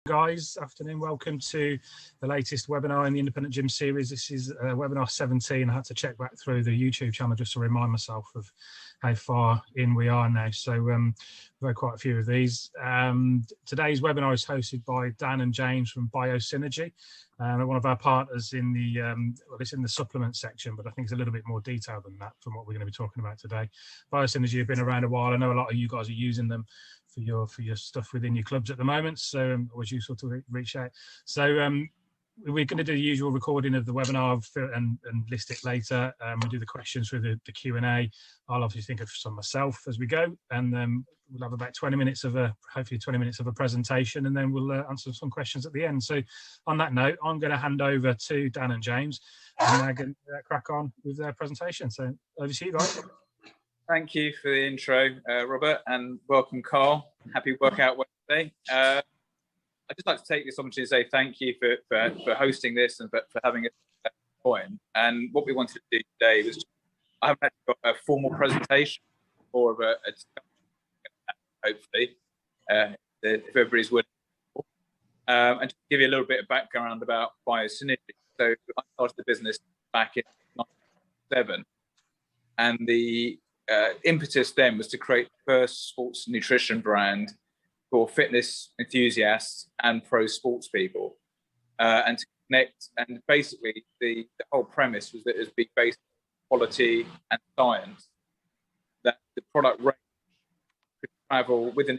Guys, afternoon. Welcome to the latest webinar in the Independent Gym series. This is webinar 17. I had to check back through the YouTube channel just to remind myself of how far in we are now. So we've had quite a few of these. Today's webinar is hosted by Dan and James from Biosynergy, one of our partners in the well, it's in the supplement section, but I think it's a little bit more detailed than that from what we're going to be talking about today. Biosynergy have been around a while. I know a lot of you guys are using them for your stuff within your clubs at the moment, so it was useful to reach out. So we're going to do the usual recording of the webinar and list it later. We'll do the questions through the Q&A. I'll obviously think of some myself as we go, and we'll have about 20 minutes of hopefully 20 minutes of a presentation, and then we'll answer some questions at the end. So on that note, I'm going to hand over to Dan and James, and they're going to crack on with their presentation. So over to you guys. Thank you for the intro, Robert, and welcome, Carl. Happy Workout Wednesday. I'd just like to take this opportunity to say thank you for hosting this and for having a point. And what we wanted to do today was, I haven't actually got a formal presentation, more of a discussion, hopefully, if everybody's willing. And just give you a little bit of background about Biosynergy. So I started the business back in 1997, and the impetus then was to create the first sports nutrition brand for fitness enthusiasts and pro sports people, and to connect. And basically, the whole premise was that it was based on quality and science, that the product range could travel within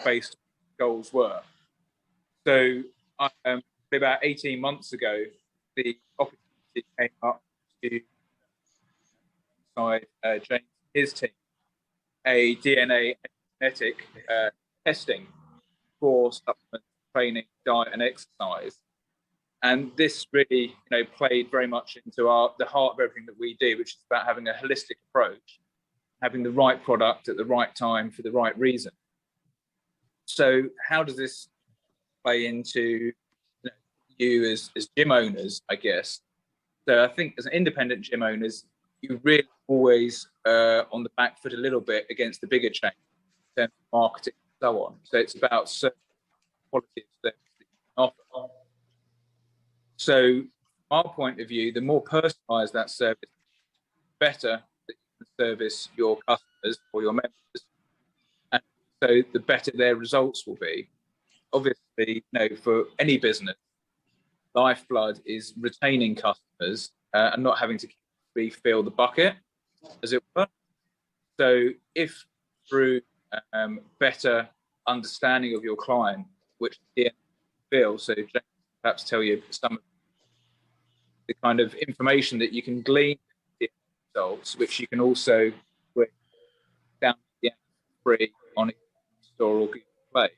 based on goals were. So about 18 months ago, the opportunity came up to James and his team a DNA and genetic testing for supplement, training, diet, and exercise. And this really, played very much into the heart of everything that we do, which is about having a holistic approach, having the right product at the right time for the right reason. So, how does this play into you as gym owners, I guess? So, I think as an independent gym owners, you really always on the back foot a little bit against the bigger chain in terms of marketing and so on. So it's about certain quality of service that you can offer. So from our point of view, the more personalised that service, the better that you can service your customers or your members, and so the better their results will be. Obviously, for any business, lifeblood is retaining customers and not having to refill the bucket, as it were. So if through better understanding of your client, which you feel, so James, perhaps tell you some of the kind of information that you can glean from the results, which you can also bring down the free on a store or Google Play.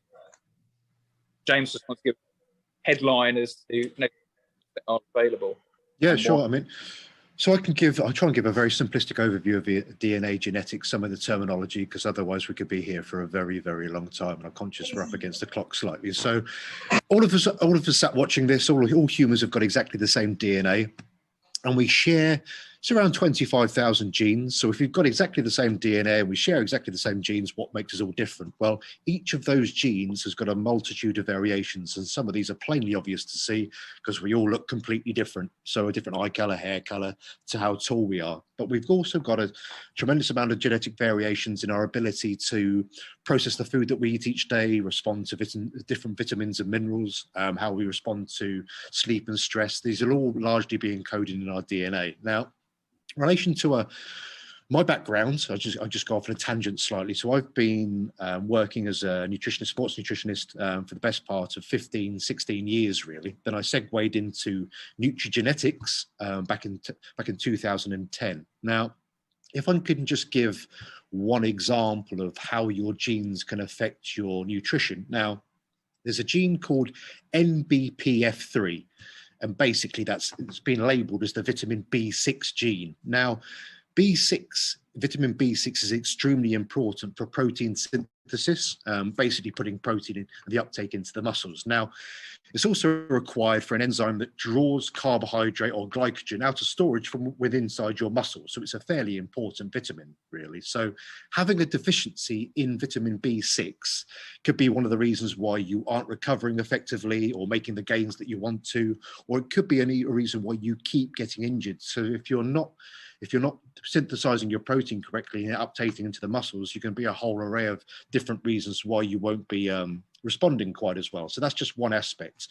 James just wants to give a headline as to that are available. Yeah, sure. I mean, so I'll try and give a very simplistic overview of the DNA, genetics, some of the terminology, because otherwise we could be here for a very, very long time. And I'm conscious we're up against the clock slightly. So all of us sat watching this, all humans have got exactly the same DNA, and we share, it's around 25,000 genes. So if we've got exactly the same DNA and we share exactly the same genes, what makes us all different? Well, each of those genes has got a multitude of variations, and some of these are plainly obvious to see because we all look completely different. So a different eye color, hair color, to how tall we are. But we've also got a tremendous amount of genetic variations in our ability to process the food that we eat each day, respond to different vitamins and minerals, how we respond to sleep and stress. These will all largely be encoded in our DNA. Now, in relation to my background, I'll just go off on a tangent slightly. So I've been working as a nutritionist, sports nutritionist for the best part of 15, 16 years, really. Then I segued into nutrigenetics back in 2010. Now, if I can just give one example of how your genes can affect your nutrition. Now, there's a gene called NBPF3. And basically it's been labeled as the vitamin B6 gene. Now, B6 vitamin B6 is extremely important for protein synthesis, basically putting protein in the uptake into the muscles. Now, it's also required for an enzyme that draws carbohydrate or glycogen out of storage from within inside your muscles. So it's a fairly important vitamin, really. So having a deficiency in vitamin B6 could be one of the reasons why you aren't recovering effectively or making the gains that you want to, or it could be a reason why you keep getting injured. So if you're not synthesizing your protein correctly and uptaking into the muscles, you can be a whole array of different reasons why you won't be responding quite as well. So that's just one aspect.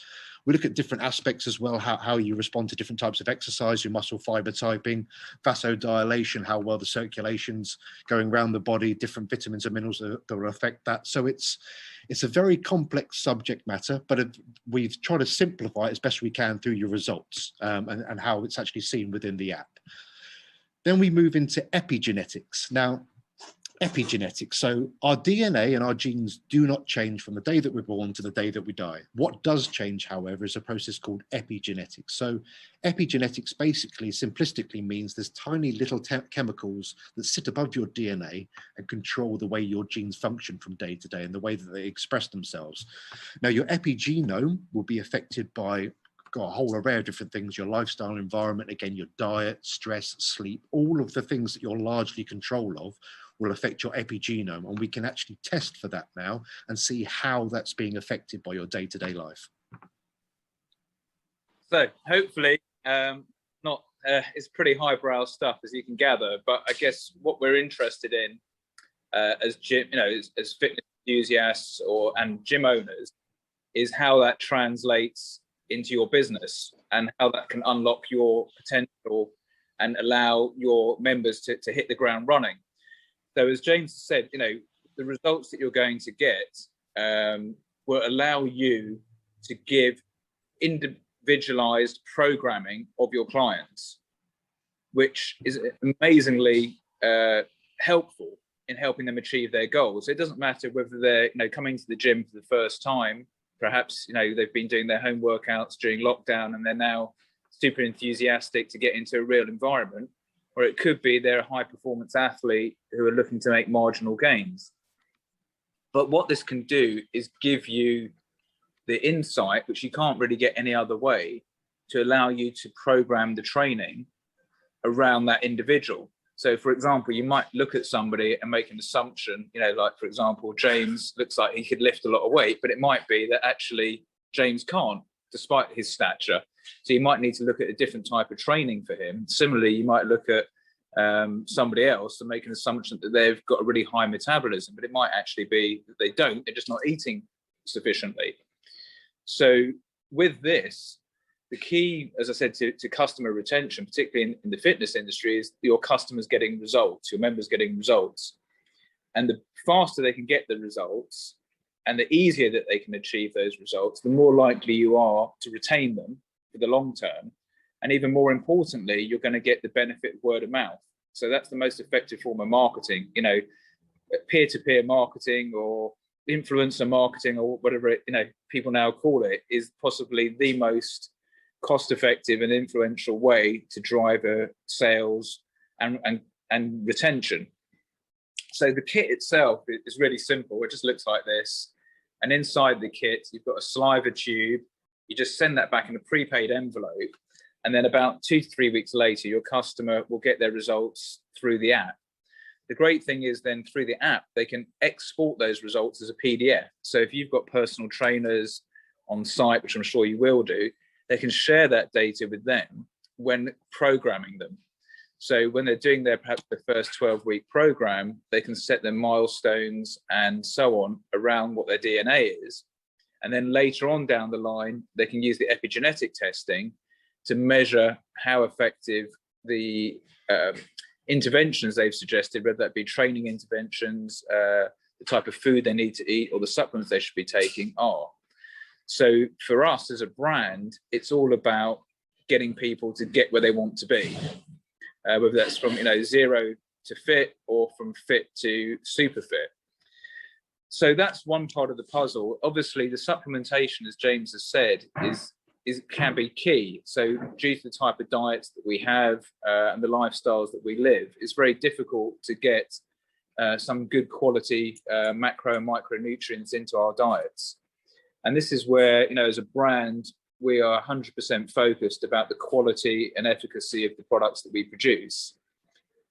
We look at different aspects as well, how you respond to different types of exercise, your muscle fiber typing, vasodilation, how well the circulation's going around the body, different vitamins and minerals that will affect that. So it's a very complex subject matter, but we've tried to simplify it as best we can through your results and how it's actually seen within the app. Then we move into epigenetics. Now, epigenetics. So our DNA and our genes do not change from the day that we're born to the day that we die. What does change, however, is a process called epigenetics. So epigenetics basically, simplistically means there's tiny little chemicals that sit above your DNA and control the way your genes function from day to day and the way that they express themselves. Now, your epigenome will be affected by got a whole array of different things, your lifestyle, environment, again, your diet, stress, sleep, all of the things that you're largely control of will affect your epigenome. And we can actually test for that now and see how that's being affected by your day-to-day life. So hopefully, it's pretty highbrow stuff, as you can gather, but I guess what we're interested in as gym, as fitness enthusiasts and gym owners is how that translates into your business and how that can unlock your potential and allow your members to hit the ground running. So as James said, the results that you're going to get will allow you to give individualized programming of your clients, which is amazingly helpful in helping them achieve their goals. It doesn't matter whether they're coming to the gym for the first time. Perhaps they've been doing their home workouts during lockdown and they're now super enthusiastic to get into a real environment, or it could be they're a high performance athlete who are looking to make marginal gains. But what this can do is give you the insight, which you can't really get any other way, to allow you to program the training around that individual. So, for example, you might look at somebody and make an assumption, like, for example, James looks like he could lift a lot of weight, but it might be that actually James can't, despite his stature. So you might need to look at a different type of training for him. Similarly, you might look at somebody else and make an assumption that they've got a really high metabolism, but it might actually be that they don't, they're just not eating sufficiently. So with this, the key, as I said, to customer retention, particularly in the fitness industry, is your customers getting results, your members getting results. And the faster they can get the results and the easier that they can achieve those results, the more likely you are to retain them for the long term. And even more importantly, you're going to get the benefit of word of mouth. So that's the most effective form of marketing, peer-to-peer marketing or influencer marketing or whatever people now call it, is possibly the most cost-effective and influential way to drive sales and retention. So the kit itself is really simple. It just looks like this. And inside the kit, you've got a saliva tube. You just send that back in a prepaid envelope. And then about 2 to 3 weeks later, your customer will get their results through the app. The great thing is then through the app, they can export those results as a PDF. So if you've got personal trainers on site, which I'm sure you will do, they can share that data with them when programming them. So when they're doing perhaps the first 12-week program, they can set their milestones and so on around what their DNA is. And then later on down the line, they can use the epigenetic testing to measure how effective the interventions they've suggested, whether that be training interventions, the type of food they need to eat, or the supplements they should be taking are. So for us as a brand, it's all about getting people to get where they want to be, whether that's from 0 to fit or from fit to super fit. So that's one part of the puzzle. Obviously, the supplementation, as James has said, is can be key. So due to the type of diets that we have and the lifestyles that we live, it's very difficult to get some good quality macro and micronutrients into our diets. And this is where, as a brand, we are 100% focused about the quality and efficacy of the products that we produce.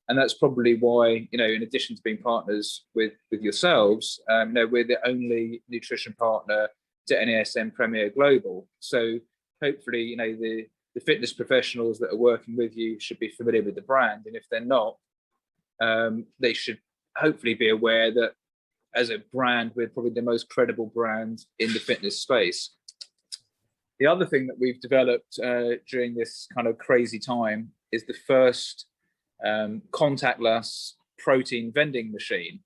And that's probably why, in addition to being partners with yourselves, we're the only nutrition partner to NASM Premier Global. So hopefully, the fitness professionals that are working with you should be familiar with the brand. And if they're not, they should hopefully be aware that as a brand, we're probably the most credible brand in the fitness space. The other thing that we've developed during this kind of crazy time is the first contactless protein vending machine.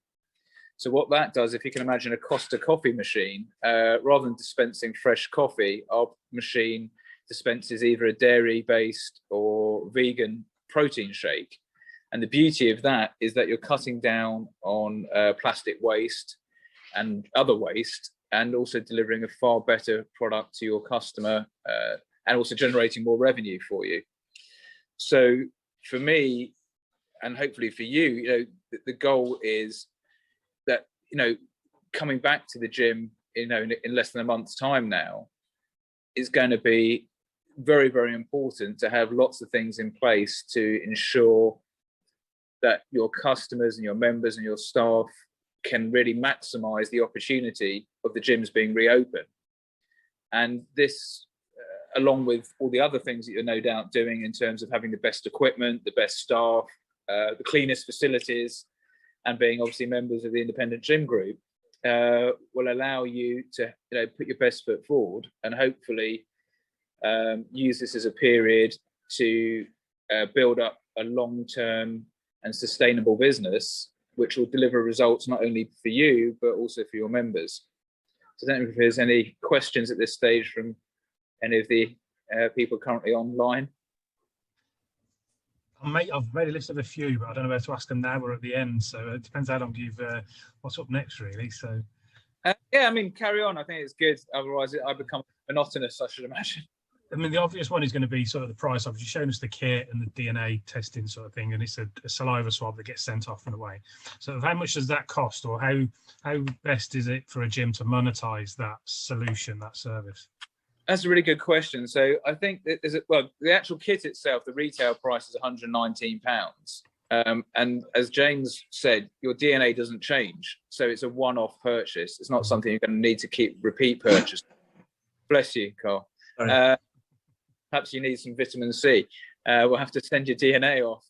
So what that does, if you can imagine a Costa coffee machine, rather than dispensing fresh coffee, our machine dispenses either a dairy-based or vegan protein shake. And the beauty of that is that you're cutting down on plastic waste and other waste, and also delivering a far better product to your customer, and also generating more revenue for you. So for me, and hopefully for you, the goal is that, coming back to the gym, in less than a month's time now, is going to be very, very important to have lots of things in place to ensure that your customers and your members and your staff can really maximize the opportunity of the gyms being reopened. And this, along with all the other things that you're no doubt doing in terms of having the best equipment, the best staff, the cleanest facilities, and being obviously members of the independent gym group, will allow you to put your best foot forward, and hopefully use this as a period to build up a long-term and sustainable business, which will deliver results not only for you but also for your members. So I don't know if there's any questions at this stage from any of the people currently online. I've made a list of a few, but I don't know where to ask them now or at the end. So it depends how long you've, what's up next, really. So yeah, I mean, carry on. I think it's good. Otherwise, I become monotonous, I should imagine. I mean, the obvious one is going to be sort of the price. Obviously, you've shown us the kit and the DNA testing sort of thing, and it's a saliva swab that gets sent off and away. So how much does that cost, or how best is it for a gym to monetize that solution, that service? That's a really good question. So I think that the actual kit itself, the retail price is £119. And as James said, your DNA doesn't change. So it's a one-off purchase. It's not something you're going to need to keep repeat purchase. Bless you, Carl. Perhaps you need some vitamin C. We'll have to send your DNA off.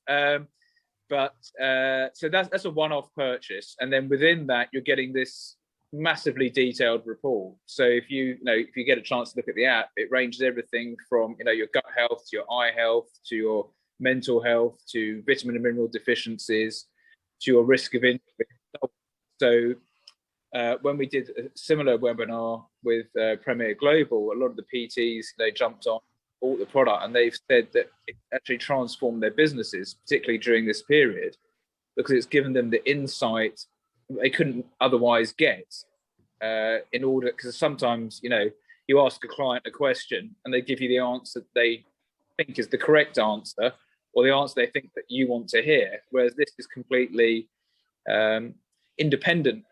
So that's a one-off purchase. And then within that, you're getting this massively detailed report. So if you get a chance to look at the app, it ranges everything from your gut health to your eye health to your mental health to vitamin and mineral deficiencies to your risk of injury. So when we did a similar webinar with Premier Global, a lot of the PTs, they jumped on, bought the product, and they've said that it actually transformed their businesses, particularly during this period, because it's given them the insight they couldn't otherwise get in order, because sometimes you ask a client a question and they give you the answer they think is the correct answer, or the answer they think that you want to hear, whereas this is completely independent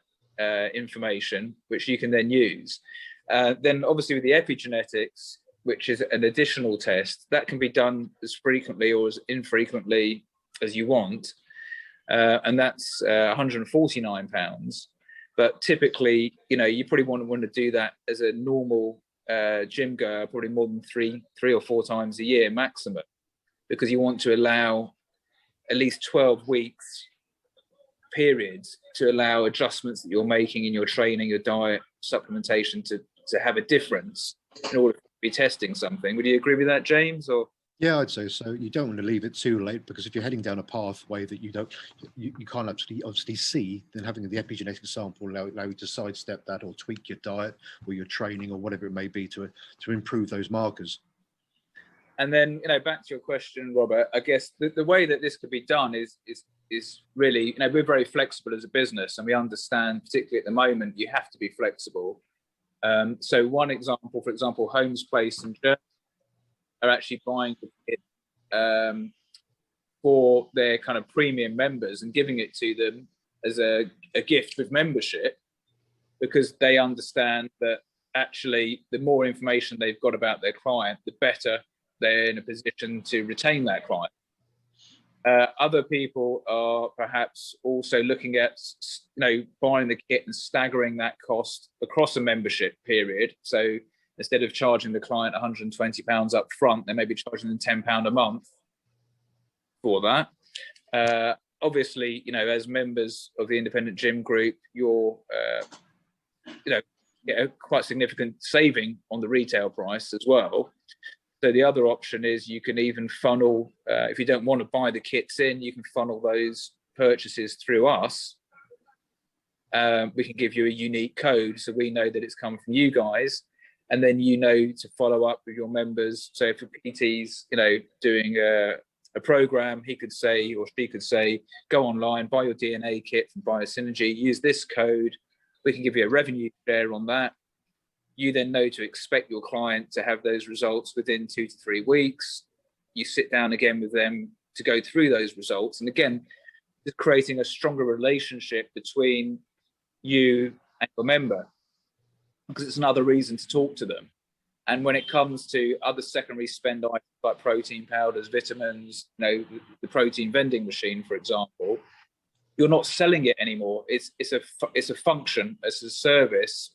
information which you can then use. Then obviously with the epigenetics, which is an additional test that can be done as frequently or as infrequently as you want, and that's £149. But typically, you probably want to do that as a normal gym goer, probably more than three or four times a year maximum, because you want to allow at least 12 weeks periods to allow adjustments that you're making in your training, your diet, supplementation to have a difference in order to be testing something. Would you agree with that, James? Or yeah, I'd say so. You don't want to leave it too late, because if you're heading down a pathway that you can't obviously see, then having the epigenetic sample allow you to sidestep that or tweak your diet or your training or whatever it may be to improve those markers. And then, back to your question, Robert, I guess the way that this could be done is really, we're very flexible as a business, and we understand, particularly at the moment, you have to be flexible. So one example, for example, Holmes Place in Germany are actually buying the kit for their kind of premium members and giving it to them as a gift with membership, because they understand that actually the more information they've got about their client, the better they're in a position to retain that client. Other people are perhaps also looking at, buying the kit and staggering that cost across a membership period. So instead of charging the client £120 up front, they may be charging them £10 a month for that. Obviously, as members of the Independent Gym Group, you're, get a quite significant saving on the retail price as well. So the other option is you can even funnel, if you don't want to buy the kits in, you can funnel those purchases through us. We can give you a unique code so we know that it's come from you guys, and then to follow up with your members. So if a PT's doing a program, he could say, or she could say, go online, buy your DNA kit from BioSynergy, use this code. We can give you a revenue share on that. You then know to expect your client to have those results within 2 to 3 weeks. You sit down again with them to go through those results. And again, just creating a stronger relationship between you and your member, because it's another reason to talk to them. And when it comes to other secondary spend items like protein powders, vitamins, the protein vending machine, for example, you're not selling it anymore. It's a function, it's a service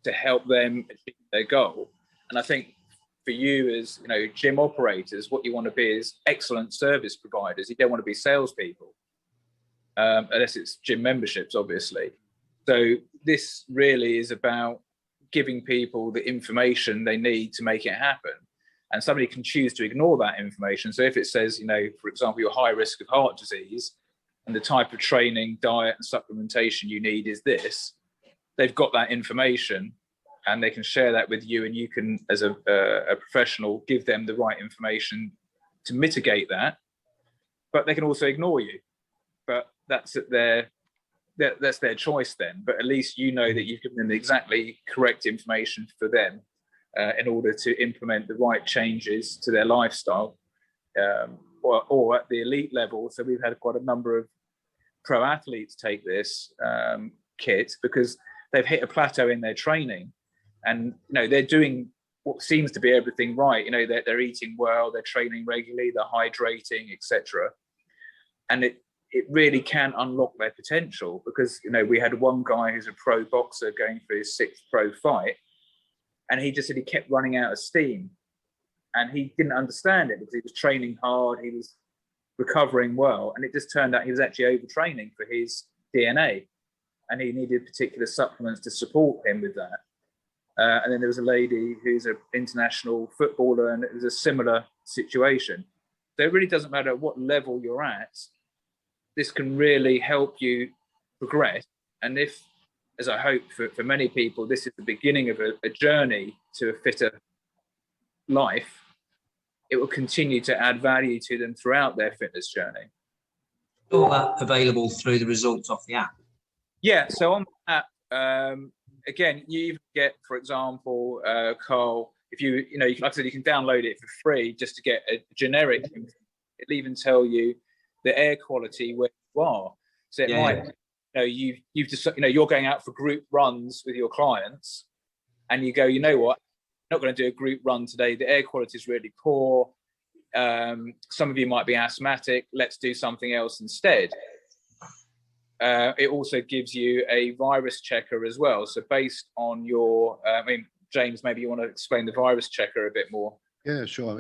to help them achieve their goal. And I think for you as gym operators, what you want to be is excellent service providers. You don't want to be salespeople, unless it's gym memberships, obviously. So this really is about giving people the information they need to make it happen. And somebody can choose to ignore that information. So if it says, for example, you're high risk of heart disease and the type of training, diet and supplementation you need is this, they've got that information and they can share that with you, and you can, as a professional, give them the right information to mitigate that. But they can also ignore you. But that's their choice then. But at least you know that you've given them the exactly correct information for them in order to implement the right changes to their lifestyle, or at the elite level. So we've had quite a number of pro athletes take this kit because they've hit a plateau in their training, and they're doing what seems to be everything right. They're eating well, they're training regularly, they're hydrating, etc. And it really can unlock their potential, because we had one guy who's a pro boxer going for his 6th pro fight, and he just said he kept running out of steam, and he didn't understand it because he was training hard, he was recovering well, and it just turned out he was actually overtraining for his DNA, and he needed particular supplements to support him with that. And then there was a lady who's an international footballer, and it was a similar situation. So it really doesn't matter what level you're at, this can really help you progress. And if, as I hope for many people, this is the beginning of a journey to a fitter life, it will continue to add value to them throughout their fitness journey. All that available through the results of the app? Yeah, so on the app, again, you even get, for example, Carl, if like I said, you can download it for free just to get a generic. It'll even tell you the air quality where you are. So it might, you've just, you're going out for group runs with your clients, and you go, you know what, I'm not going to do a group run today. The air quality is really poor. Some of you might be asthmatic. Let's do something else instead. It also gives you a virus checker as well. So based on your, James, maybe you want to explain the virus checker a bit more. Yeah, sure.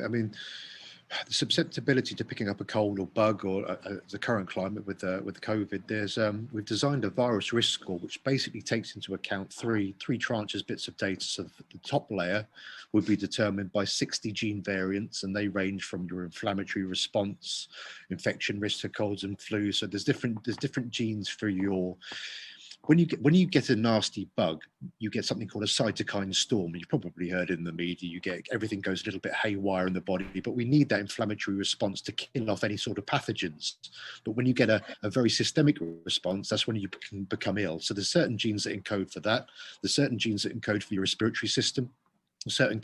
The susceptibility to picking up a cold or bug, or the current climate with the COVID, we've designed a virus risk score, which basically takes into account three tranches bits of data. So the top layer would be determined by 60 gene variants, and they range from your inflammatory response, infection risk to colds and flu. So there's different genes for your. When you get a nasty bug, you get something called a cytokine storm. You've probably heard in the media, everything goes a little bit haywire in the body, but we need that inflammatory response to kill off any sort of pathogens. But when you get a very systemic response, that's when you can become ill. So there's certain genes that encode for that. There's certain genes that encode for your respiratory system. certain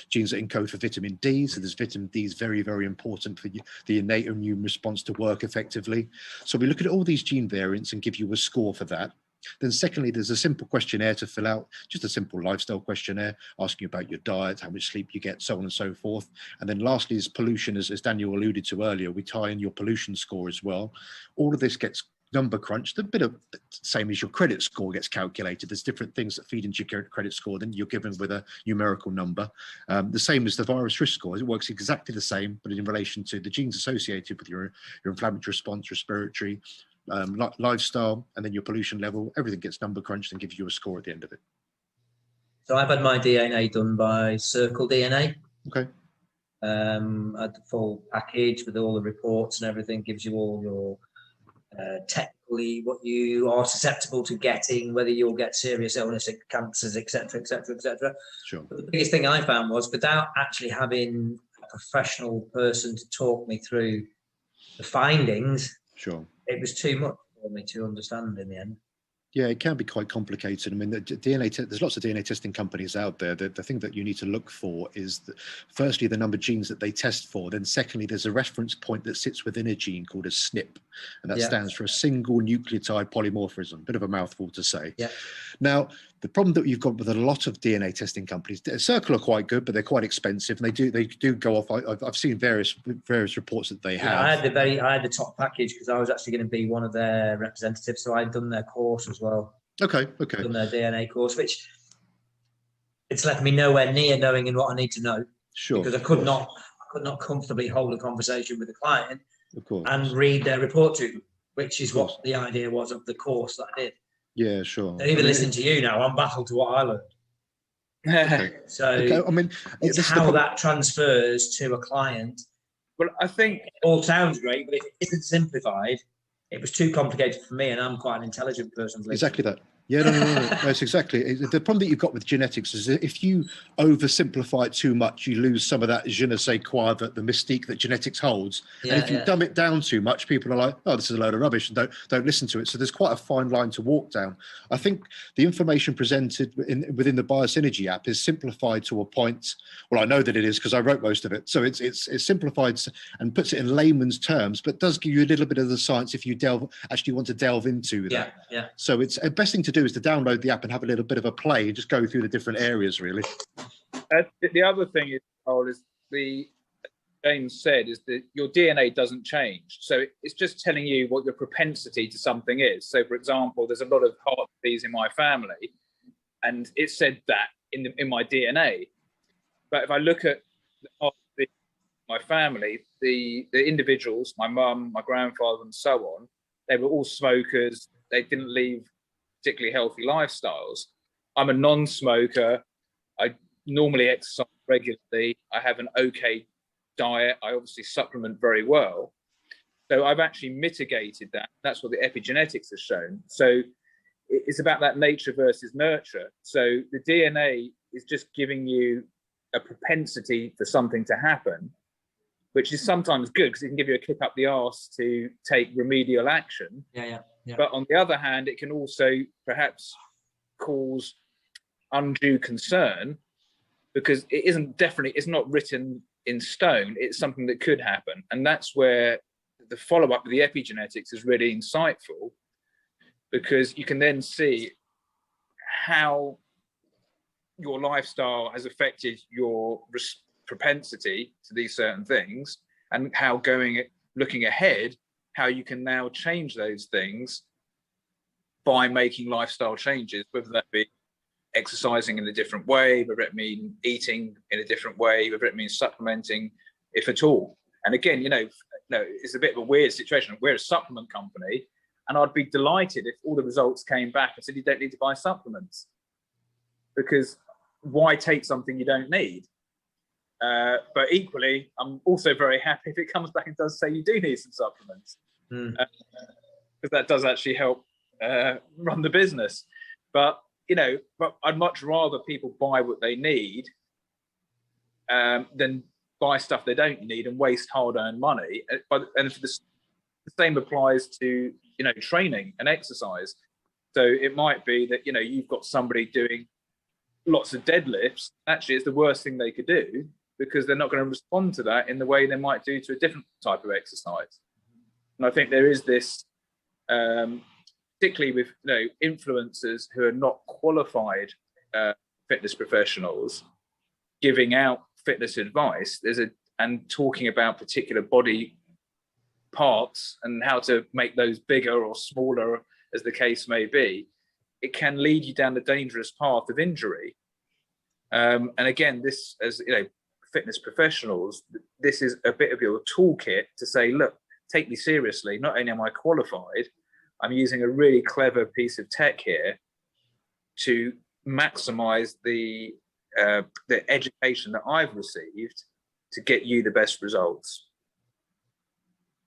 genes that encode for vitamin D. So there's vitamin D is very, very important for the innate immune response to work effectively. So we look at all these gene variants and give you a score for that. Then secondly, there's a simple questionnaire to fill out, just a simple lifestyle questionnaire, asking you about your diet, how much sleep you get, so on and so forth. And then lastly is pollution, as Daniel alluded to earlier. We tie in your pollution score as well. All of this gets number crunched, a bit of same as your credit score gets calculated. There's different things that feed into your credit score, then you're given with a numerical number. The same as the virus risk score. It works exactly the same, but in relation to the genes associated with your inflammatory response, respiratory, lifestyle, and then your pollution level. Everything gets number crunched and gives you a score at the end of it. So I've had my DNA done by Circle DNA. Okay. I had the full package with all the reports and everything, gives you all your technically what you are susceptible to getting, whether you'll get serious illness, cancers, etc., etc., etc. Sure. But the biggest thing I found was, without actually having a professional person to talk me through the findings, sure, it was too much for me to understand in the end. Yeah, it can be quite complicated. I mean, there's lots of DNA testing companies out there. The thing that you need to look for is, firstly, the number of genes that they test for. Then secondly, there's a reference point that sits within a gene called a SNP, and that stands for a single nucleotide polymorphism. Bit of a mouthful to say. Yeah. Now, the problem that you've got with a lot of DNA testing companies, Circle are quite good, but they're quite expensive, and they do go off. I've seen various reports that they have. I had the top package because I was actually going to be one of their representatives, so I'd done their course as well. Okay. Done their DNA course, which it's left me nowhere near knowing in what I need to know. Sure. Because I could not comfortably hold a conversation with the client, of course, and read their report to them, which is what the idea was of the course that I did. Yeah, sure. So even listening to you now, I'm baffled to what I learned. Okay. So I mean, it's how that transfers to a client. Well, I think it all sounds great, but if it isn't simplified, it was too complicated for me, and I'm quite an intelligent person. Exactly that. Yeah, no. That's exactly the problem that you've got with genetics is that if you oversimplify it too much, you lose some of that je ne sais quoi, the mystique that genetics holds. Yeah, and if you dumb it down too much, people are like, "Oh, this is a load of rubbish," and don't listen to it. So there's quite a fine line to walk down. I think the information presented within the Biosynergy app is simplified to a point. Well, I know that it is because I wrote most of it. So it's simplified and puts it in layman's terms, but does give you a little bit of the science if you actually want to delve into that. Yeah. So it's the best thing to do is to download the app and have a little bit of a play and just go through the different areas, really. The other thing is James said, is that your DNA doesn't change. So it's just telling you what your propensity to something is. So, for example, there's a lot of heart disease in my family, and it said that in my DNA. But if I look at my family, the individuals, my mum, my grandfather, and so on, they were all smokers. They didn't lead particularly healthy lifestyles. I'm a non-smoker. I normally exercise regularly. I have an okay diet. I obviously supplement very well. So I've actually mitigated that. That's what the epigenetics has shown. So it's about that nature versus nurture. So the DNA is just giving you a propensity for something to happen, which is sometimes good because it can give you a kick up the arse to take remedial action. Yeah. But on the other hand, it can also perhaps cause undue concern because it's not written in stone. It's something that could happen. And that's where the follow-up with the epigenetics is really insightful, because you can then see how your lifestyle has affected your propensity to these certain things, and how looking ahead, how you can now change those things by making lifestyle changes, whether that be exercising in a different way, whether it mean eating in a different way, whether it means supplementing, if at all. And again, it's a bit of a weird situation. We're a supplement company, and I'd be delighted if all the results came back and said, you don't need to buy supplements, because why take something you don't need? But equally, I'm also very happy if it comes back and does say you do need some supplements, because that does actually help run the business. But I'd much rather people buy what they need than buy stuff they don't need and waste hard-earned money. And the same applies to training and exercise. So it might be that you've got somebody doing lots of deadlifts, actually it's the worst thing they could do, because they're not going to respond to that in the way they might do to a different type of exercise. And I think there is this, particularly with influencers who are not qualified fitness professionals, giving out fitness advice. And talking about particular body parts and how to make those bigger or smaller, as the case may be, it can lead you down the dangerous path of injury. And again, this, as fitness professionals, this is a bit of your toolkit to say, look, take me seriously. Not only am I qualified, I'm using a really clever piece of tech here to maximize the education that I've received to get you the best results.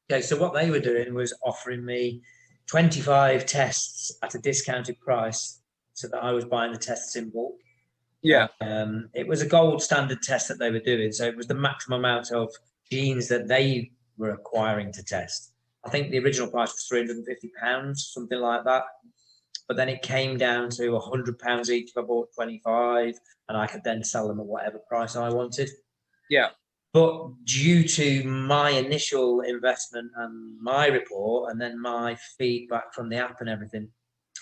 Okay, so what they were doing was offering me 25 tests at a discounted price, so that I was buying the tests in bulk. Yeah. It was a gold standard test that they were doing, so it was the maximum amount of genes that they were acquiring to test. I think the original price was £350, something like that. But then it came down to £100 each if I bought 25, and I could then sell them at whatever price I wanted. Yeah. But due to my initial investment and my report, and then my feedback from the app and everything,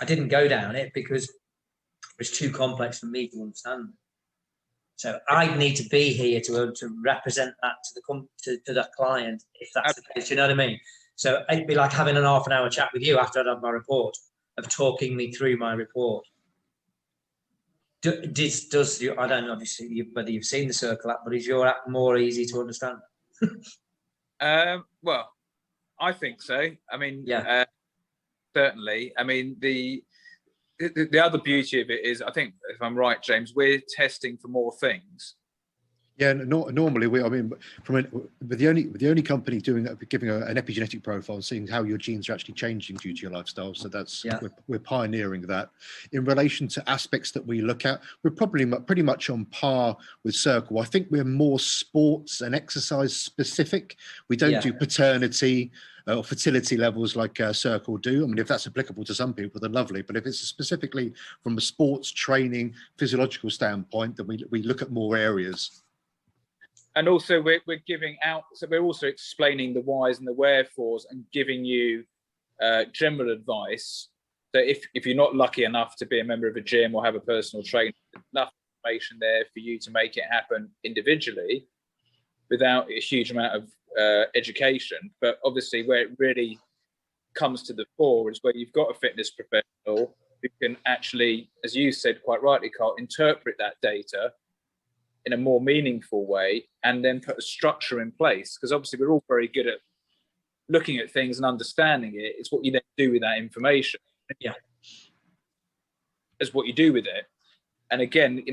I didn't go down it because it was too complex for me to understand. So I need to be here to represent that to the client, if that's the case. You know what I mean? So it'd be like having an half an hour chat with you after I'd had my report, of talking me through my report. I don't know, obviously, whether you've seen the Circle app, but is your app more easy to understand? Well, I think so. I mean, yeah, certainly. I mean, the other beauty of it is, I think, if I'm right, James, we're testing for more things. Yeah, normally the only company giving an epigenetic profile and seeing how your genes are actually changing due to your lifestyle. So that's we're pioneering that. In relation to aspects that we look at, we're probably pretty much on par with Circle. I think we're more sports and exercise specific. We don't do paternity or fertility levels like Circle do. I mean, if that's applicable to some people, then lovely. But if it's specifically from a sports training, physiological standpoint, then we look at more areas. And also we're giving out, so we're also explaining the whys and the wherefores and giving you general advice. So if you're not lucky enough to be a member of a gym or have a personal trainer, enough information there for you to make it happen individually without a huge amount of education. But obviously where it really comes to the fore is where you've got a fitness professional who can actually, as you said quite rightly, Carl, interpret that data in a more meaningful way, and then put a structure in place. Because obviously we're all very good at looking at things and understanding it. It's what you then do with that information. Yeah. It's what you do with it. And again,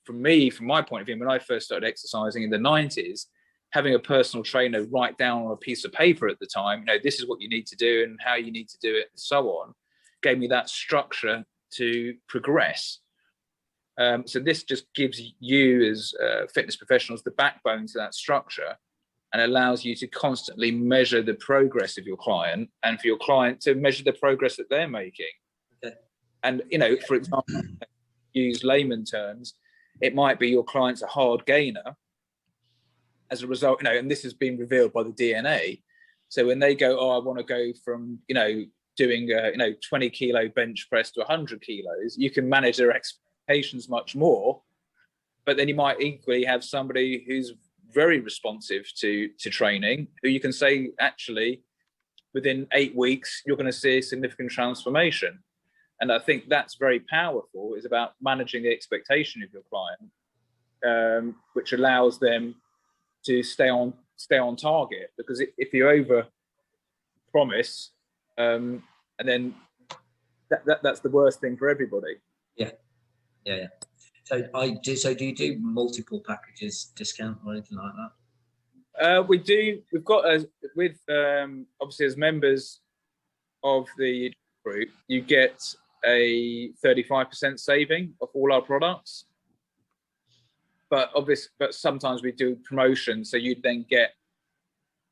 from my point of view, when I first started exercising in the 90s, having a personal trainer write down on a piece of paper at the time, this is what you need to do and how you need to do it and so on, gave me that structure to progress. So this just gives you as fitness professionals the backbone to that structure, and allows you to constantly measure the progress of your client, and for your client to measure the progress that they're making. Okay. And, for example, use layman terms, it might be your client's a hard gainer as a result, and this has been revealed by the DNA. So when they go, I want to go from, doing, 20 kilo bench press to 100 kilos, you can manage their expectations much more. But then you might equally have somebody who's very responsive to training, who you can say, actually, within 8 weeks, you're going to see a significant transformation. And I think that's very powerful. It's about managing the expectation of your client, which allows them to stay on target. Because if you over promise, and then that's the worst thing for everybody. Yeah. So do you do multiple packages discount or anything like that? We do. We've got obviously as members of the group, you get a 35% saving of all our products. But sometimes we do promotions, so you'd then get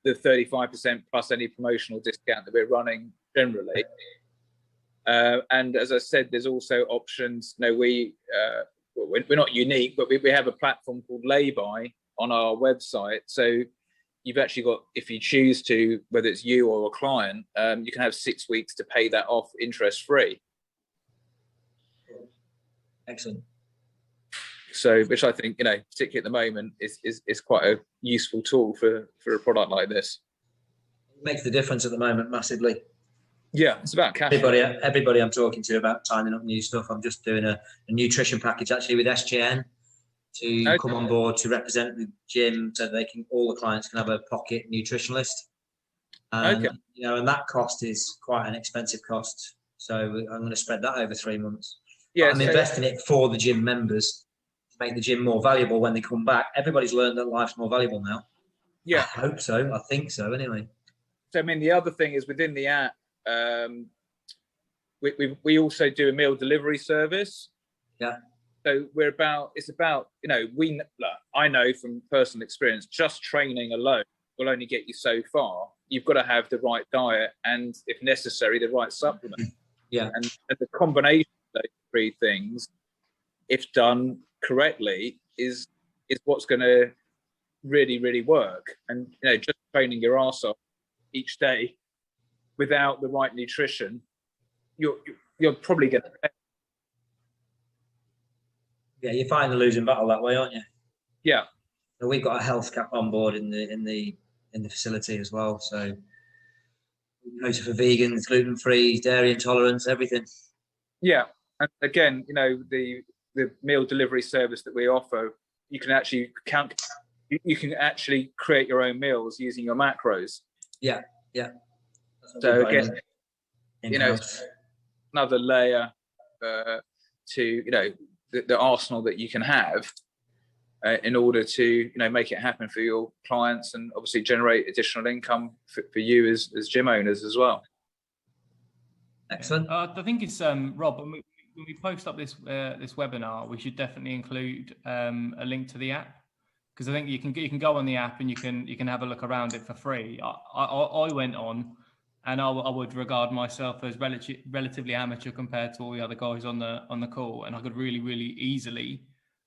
the 35% plus any promotional discount that we're running generally. And as I said, there's also options. We we're not unique, but we have a platform called Lay-By on our website. So you've actually got, if you choose to, whether it's you or a client, you can have 6 weeks to pay that off interest free. Excellent. So, which I think, particularly at the moment, is quite a useful tool for a product like this. It makes the difference at the moment massively. Yeah, it's about cash. Everybody I'm talking to about signing up new stuff. I'm just doing a nutrition package actually with SGN to come on board to represent the gym, so they can, all the clients can have a pocket nutritionalist. And and that cost is quite an expensive cost. So I'm going to spread that over 3 months. Yeah, I'm investing it for the gym members to make the gym more valuable when they come back. Everybody's learned that life's more valuable now. Yeah, I hope so. I think so. Anyway. So I mean, the other thing is within the app, we also do a meal delivery service. Yeah. So it's about I know from personal experience, just training alone will only get you so far. You've got to have the right diet and, if necessary, the right supplement. Yeah. And the combination of those three things, if done correctly, is what's going to really, really work. And just training your arse off each day without the right nutrition, you're probably going to. Yeah, you're fighting the losing battle that way, aren't you? Yeah. So we've got a health cap on board in the facility as well. So for vegans, gluten free, dairy intolerance, everything. Yeah, and again, the meal delivery service that we offer, you can actually you can actually create your own meals using your macros. Yeah, yeah. So again, another layer to the arsenal that you can have in order to make it happen for your clients, and obviously generate additional income for you as gym owners as well. Excellent. I think it's Rob. When we post up this webinar, we should definitely include a link to the app, because I think you can go on the app and you can have a look around it for free. I went on, and I would regard myself as relatively amateur compared to all the other guys on the call, and I could really, really easily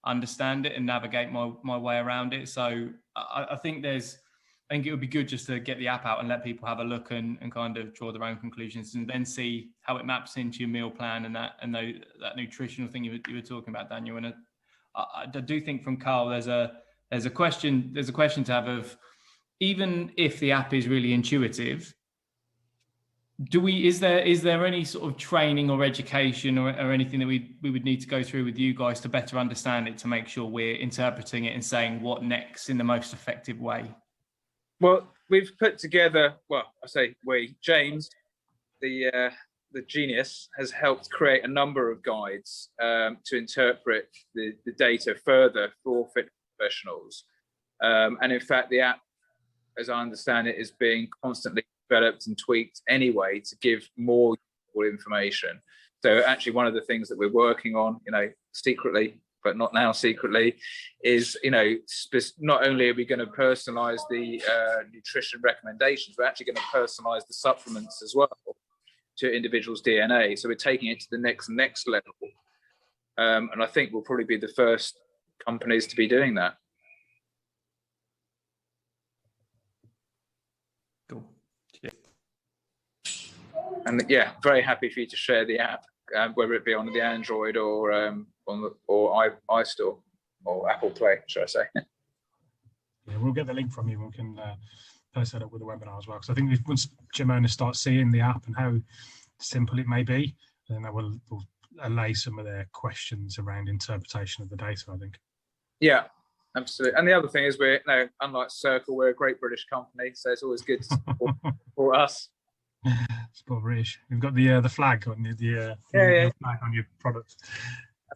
understand it and navigate my way around it. So I think it would be good just to get the app out and let people have a look and kind of draw their own conclusions, and then see how it maps into your meal plan and that nutritional thing you were talking about, Daniel. And I do think from Carl, there's a question to have of, even if the app is really intuitive, is there any sort of training or education or anything that we would need to go through with you guys to better understand it, to make sure we're interpreting it and saying what next in the most effective way? Well, we've put together, James, the genius, has helped create a number of guides to interpret the data further for fitness professionals. And in fact, the app, as I understand it, is being constantly developed and tweaked anyway to give more useful information. So actually, one of the things that we're working on, secretly, but not now secretly, is not only are we going to personalize the nutrition recommendations, we're actually going to personalize the supplements as well to individuals' DNA. So we're taking it to the next level, and I think we'll probably be the first companies to be doing that. Cool. And yeah, very happy for you to share the app, whether it be on the Android or iStore or Apple Play, should I say? Yeah, we'll get the link from you. We can post that up with the webinar as well. Because I think once gym owners start seeing the app and how simple it may be, then that will allay some of their questions around interpretation of the data, I think. Yeah, absolutely. And the other thing is, we're, unlike Circle, we're a great British company, so it's always good to support for us. Sport British. We've got the flag on the flag on your product.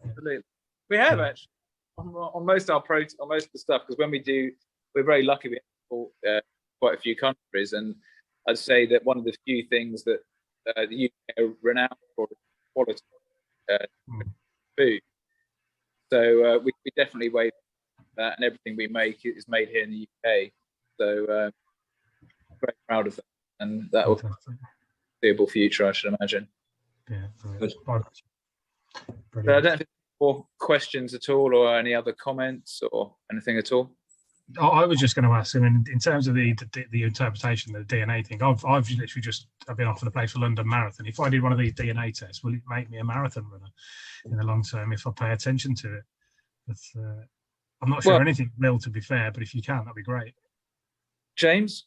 Absolutely, we have actually on most of the stuff, because when we're very lucky we have quite a few countries, and I'd say that one of the few things that the UK are renowned for is quality food. So we definitely wait that, and everything we make is made here in the UK. So very proud of that, and that will be a foreseeable future, I should imagine. Yeah, but I don't think more questions at all, or any other comments or anything at all? I was just going to ask, I mean, in terms of the interpretation of the DNA thing, I've literally I've been offered a place for London Marathon. If I did one of these DNA tests, will it make me a marathon runner in the long term if I pay attention to it? But, I'm not sure anything will, to be fair, but if you can, that'd be great. James?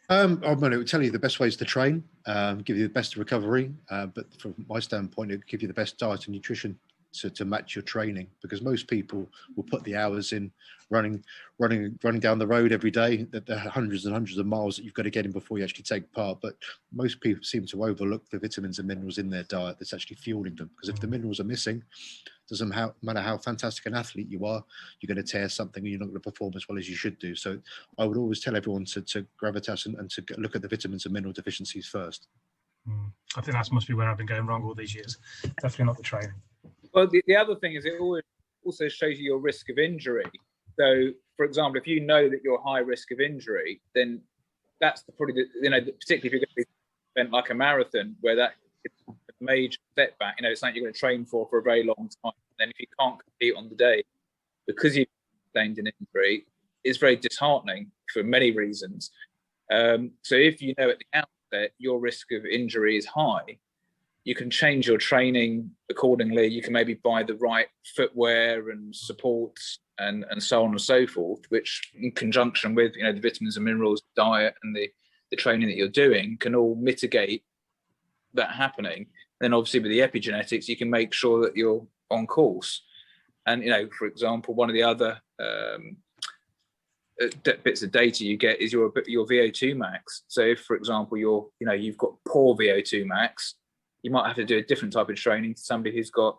I'm going to tell you the best ways to train, give you the best recovery, but from my standpoint, it will give you the best diet and nutrition to match your training, because most people will put the hours in running down the road every day, that there are hundreds and hundreds of miles that you've got to get in before you actually take part. But most people seem to overlook the vitamins and minerals in their diet that's actually fueling them, because if the minerals are missing, doesn't matter how fantastic an athlete you are, you're going to tear something and you're not going to perform as well as you should do. So I would always tell everyone to gravitas and to look at the vitamins and mineral deficiencies first. I think that must be where I've been going wrong all these years. Definitely not the training. Well, the other thing is it also shows you your risk of injury. So, for example, if you know that you're high risk of injury, then that's particularly if you're going to be spent like a marathon, where that is a major setback. It's something you're going to train for a very long time. And then if you can't compete on the day because you've sustained an injury, it's very disheartening for many reasons. So if you know at the outset your risk of injury is high, you can change your training accordingly. You can maybe buy the right footwear and supports and so on and so forth, which in conjunction with the vitamins and minerals, diet, and the training that you're doing can all mitigate that happening. Then obviously with the epigenetics, you can make sure that you're on course. And for example, one of the other bits of data you get is your VO2 max. So if, for example, you've got poor VO2 max, you might have to do a different type of training to somebody who's got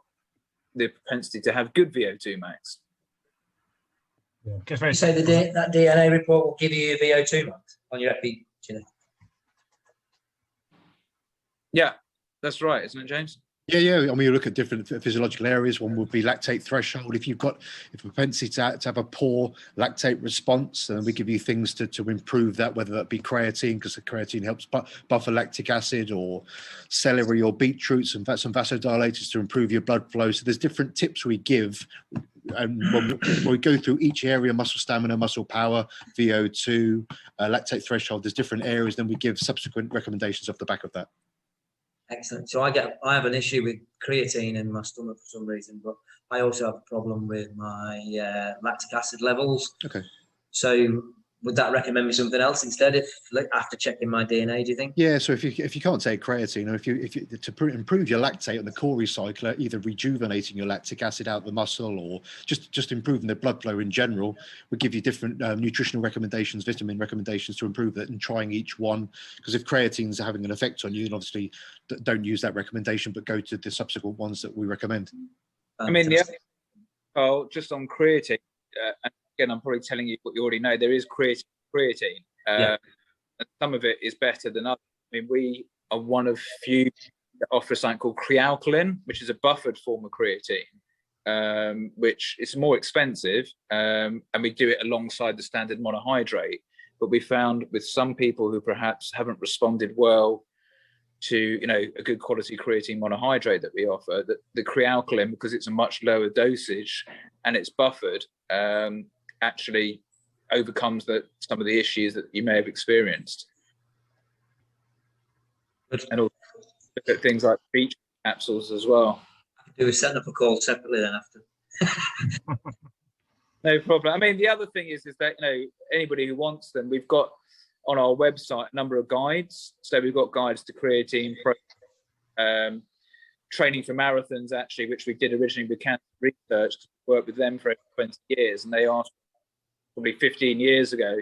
the propensity to have good VO2 max. Yeah. You say that DNA report will give you your VO2 max on your epigenetics? Yeah, that's right, isn't it, James? Yeah. I mean, you look at different physiological areas. One would be lactate threshold. If you've got a propensity to have a poor lactate response, then we give you things to improve that, whether that be creatine, because the creatine helps buffer lactic acid, or celery or beetroots, and some vasodilators to improve your blood flow. So there's different tips we give. And when we go through each area, muscle stamina, muscle power, VO2, lactate threshold, there's different areas. Then we give subsequent recommendations off the back of that. Excellent. So I have an issue with creatine in my stomach for some reason, but I also have a problem with my lactic acid levels. Okay. So would that recommend me something else instead, after checking my DNA, do you think? Yeah, so if you can't take creatine, or if you to improve your lactate on the core recycler, either rejuvenating your lactic acid out of the muscle, or just improving the blood flow in general, we give you different nutritional recommendations, vitamin recommendations to improve that, and trying each one. Because if creatine's having an effect on you, then obviously don't use that recommendation, but go to the subsequent ones that we recommend. I mean, just on creatine, and again, I'm probably telling you what you already know. There is creatine. And some of it is better than others. I mean, we are one of few that offer something called crealkaline, which is a buffered form of creatine, which is more expensive, and we do it alongside the standard monohydrate. But we found with some people who perhaps haven't responded well to a good quality creatine monohydrate that we offer, that the crealkaline, because it's a much lower dosage and it's buffered, actually overcomes some of the issues that you may have experienced. Good. And also look at things like beach capsules as well. I could do a setting up a call separately then after. No problem. I mean, the other thing is that anybody who wants them, we've got on our website a number of guides. So we've got guides to creatine, training for marathons, actually, which we did originally with Cancer Research. Worked with them for 20 years, and they asked probably 15 years ago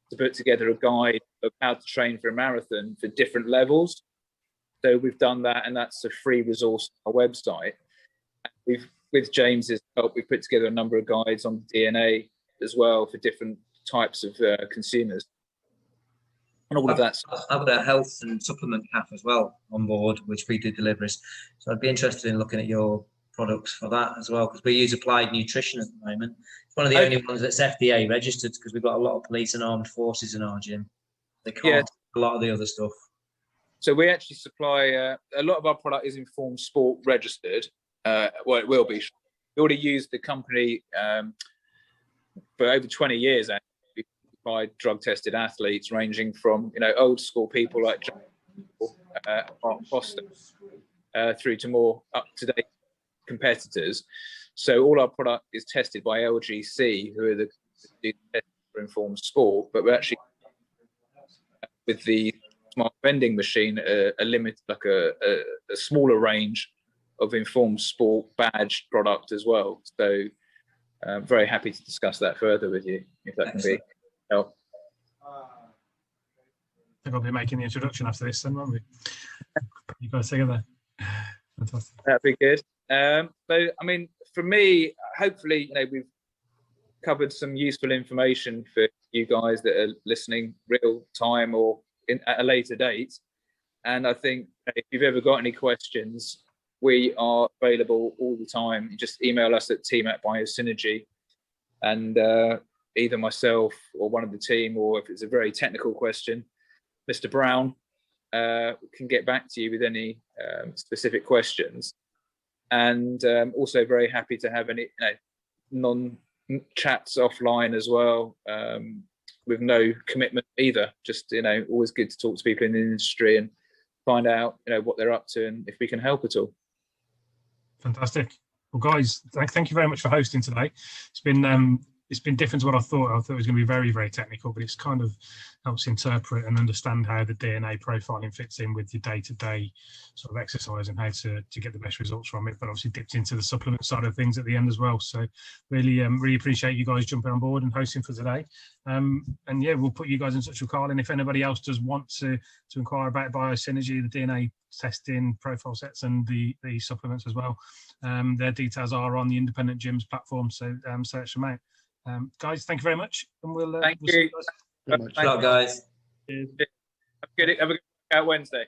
to put together a guide of how to train for a marathon for different levels. So we've done that, and that's a free resource on our website. And with James's help, we've put together a number of guides on DNA as well for different types of consumers. And all of that. I've got a health and supplement cafe as well on board, which we do deliveries. So I'd be interested in looking at your products for that as well, because we use Applied Nutrition at the moment. It's one of the only ones that's FDA registered, because we've got a lot of police and armed forces in our gym. They can't a lot of the other stuff. So we actually supply a lot of our product is Informed Sport registered, well, it will be. We already used the company for over 20 years. Actually, by drug tested athletes, ranging from old school people like Mark Foster through to more up to date competitors. So all our product is tested by LGC, who are the test for informed sport. But we're actually with the smart vending machine, a limit, like a smaller range of informed sport badged product as well. So very happy to discuss that further with you, if that can be help. I think I'll be making the introduction after this then, won't we? You guys together. Fantastic. That'd be good. So I mean, for me, hopefully, we've covered some useful information for you guys that are listening real time or at a later date. And I think if you've ever got any questions, we are available all the time. You just email us at team@biosynergy, and either myself or one of the team, or if it's a very technical question, Mr. Brown can get back to you with any specific questions. And also very happy to have any non-chats offline as well, with no commitment either. Just always good to talk to people in the industry and find out what they're up to and if we can help at all. Fantastic. Well, guys, thank you very much for hosting today. It's been different to what I thought. I thought it was going to be very, very technical, but it's kind of helps interpret and understand how the DNA profiling fits in with your day-to-day sort of exercise and how to get the best results from it. But obviously dipped into the supplement side of things at the end as well. So really, really appreciate you guys jumping on board and hosting for today. And yeah, we'll put you guys in touch with Carl. And if anybody else does want to inquire about Biosynergy, the DNA testing, profile sets, and the supplements as well, their details are on the Independent Gyms platform. So search them out. Guys, thank you very much, and we'll thank you. See you guys. Thank you, guys. Have a good Wednesday.